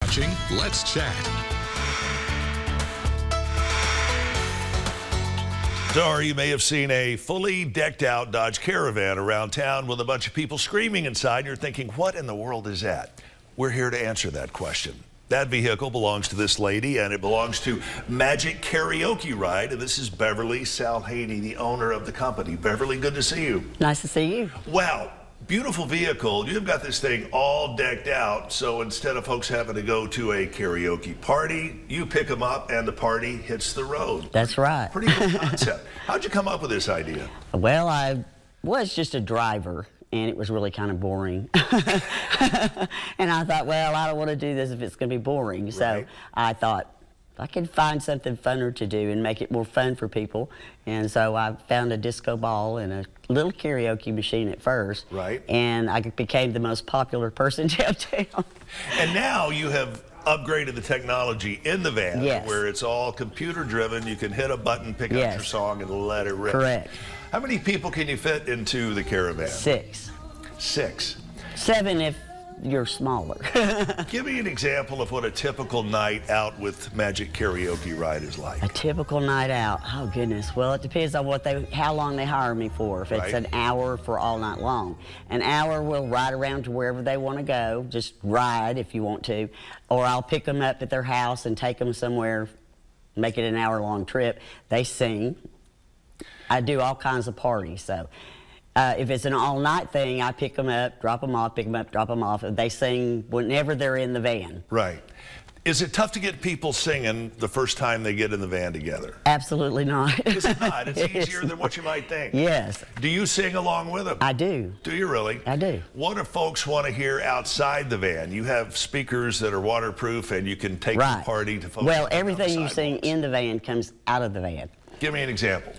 watching Let's Chat. So, you may have seen a fully decked out Dodge Caravan around town with a bunch of people screaming inside. You're thinking, what in the world is that? We're here to answer that question. That vehicle belongs to this lady, and it belongs to Magic Karaoke Ride. And this is Beverly Salhaney, the owner of the company. Beverly, good to see you. Nice to see you. Wow. Beautiful vehicle. You've got this thing all decked out, so instead of folks having to go to a karaoke party, you pick them up and the party hits the road. That's right. Pretty good concept. How'd you come up with this idea? Well, I was just a driver, and it was really kind of boring. And I thought, well, I don't want to do this if it's going to be boring. Right. So I thought, I could find something funner to do and make it more fun for people. And so I found a disco ball and a little karaoke machine at first. Right. And I became the most popular person downtown. And now you have upgraded the technology in the van. Yes. Where it's all computer driven. You can hit a button, pick out your song, and let it rip. Correct. How many people can you fit into the caravan? 6. 6. 7 if you're smaller. Give me an example of what a typical night out with Magic Karaoke Ride is like. A typical night out. Oh goodness. Well, it depends on how long they hire me for. If it's an hour for all night long. An hour we'll ride around to wherever they want to go. Just ride if you want to. Or I'll pick them up at their house and take them somewhere, make it an hour-long trip. They sing. I do all kinds of parties, so. If it's an all-night thing, I pick them up, drop them off, pick them up, drop them off. They sing whenever they're in the van. Right. Is it tough to get people singing the first time they get in the van together? Absolutely not. It's not. It's easier than what you might think. Yes. Do you sing along with them? I do. Do you really? I do. What if folks want to hear outside the van? You have speakers that are waterproof, and you can take the party to folks. Well, everything you sing in the van comes out of the van. Give me an example.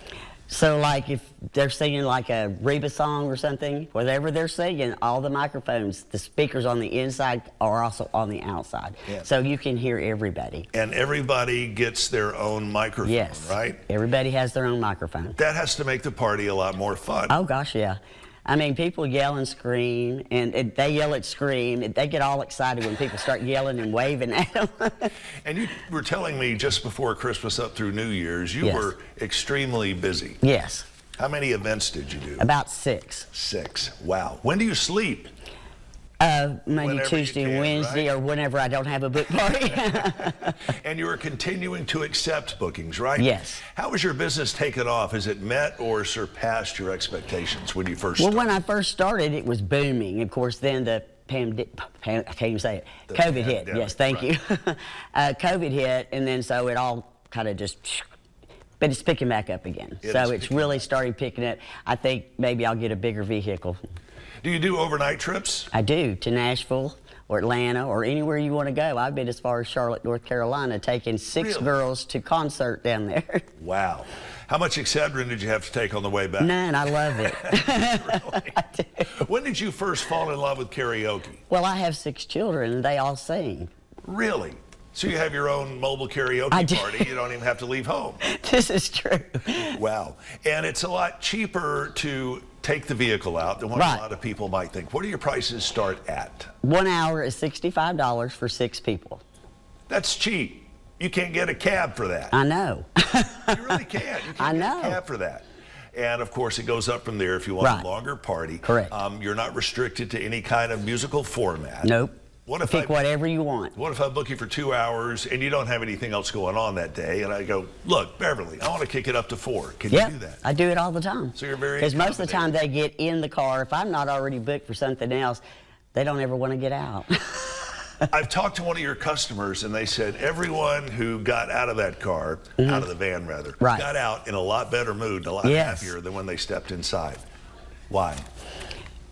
So, like, if they're singing like a Reba song or something, whatever they're singing, all the microphones, the speakers on the inside are also on the outside. Yeah. So you can hear everybody. And everybody gets their own microphone, right? Everybody has their own microphone. That has to make the party a lot more fun. Oh, gosh, yeah. I mean, people yell and scream, and they yell and scream. They get all excited when people start yelling and waving at them. And you were telling me just before Christmas up through New Year's, you were extremely busy. Yes. How many events did you do? About 6. 6. Wow. When do you sleep? Monday, Tuesday, and Wednesday, or whenever I don't have a book party. And you are continuing to accept bookings, right? Yes. How was your business taken off? Has it met or surpassed your expectations when you first started? Well, when I first started, it was booming. Of course, then the I can't even say it. COVID hit. Yes, thank you. COVID hit, and then so it all kind of just. But it's picking back up again. So it's really starting picking up. I think maybe I'll get a bigger vehicle. Do you do overnight trips? I do, to Nashville or Atlanta or anywhere you want to go. I've been as far as Charlotte, North Carolina, taking 6 girls to concert down there. Wow. How much Excedrin did you have to take on the way back? None. I love it. Really? I do. When did you first fall in love with karaoke? Well, I have 6 children, and they all sing. Really? So you have your own mobile karaoke party. You don't even have to leave home. This is true. Wow. And it's a lot cheaper to take the vehicle out than what a lot of people might think. What do your prices start at? 1 hour is $65 for 6 people. That's cheap. You can't get a cab for that. I know. You really can't. You can't get a cab for that. And, of course, it goes up from there if you want a longer party. Correct. You're not restricted to any kind of musical format. Nope. Pick whatever you want. What if I book you for 2 hours and you don't have anything else going on that day, and I go, look, Beverly, I want to kick it up to 4. Can you do that? I do it all the time. So you're very Because most of the time they get in the car. If I'm not already booked for something else, they don't ever want to get out. I've talked to one of your customers, and they said everyone who got out of that car, out of the van rather, got out in a lot better mood, a lot happier than when they stepped inside. Why?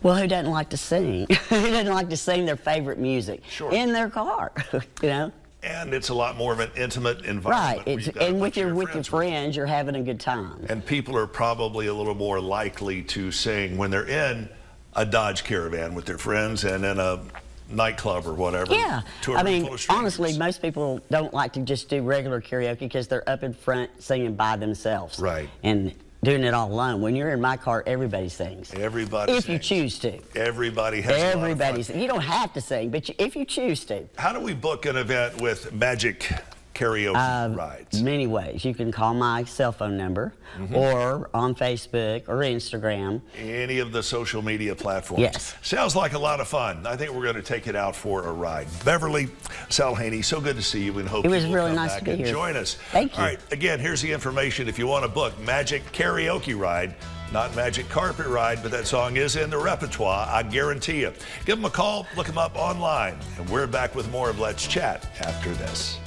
Well, who doesn't like to sing? Who doesn't like to sing their favorite music in their car? You know. And it's a lot more of an intimate environment. Right. And with your friends, you're having a good time. And people are probably a little more likely to sing when they're in a Dodge Caravan with their friends and in a nightclub or whatever. Yeah. I mean, honestly, most people don't like to just do regular karaoke because they're up in front singing by themselves. Right. And doing it all alone. When you're in my car, everybody sings. Everybody if sings. You choose to. Everybody has Everybody sings. You don't have to sing, but if you choose to. How do we book an event with Magic Karaoke rides? Many ways. You can call my cell phone number or on Facebook or Instagram. Any of the social media platforms. Yes. Sounds like a lot of fun. I think we're going to take it out for a ride. Beverly, Sal Haney, so good to see you and hope it was you will really come nice back to be and here. join us. Thank you. All right, again, here's the information if you want to book Magic Karaoke Ride. Not Magic Carpet Ride, but that song is in the repertoire, I guarantee you. Give them a call, look them up online, and we're back with more of Let's Chat after this.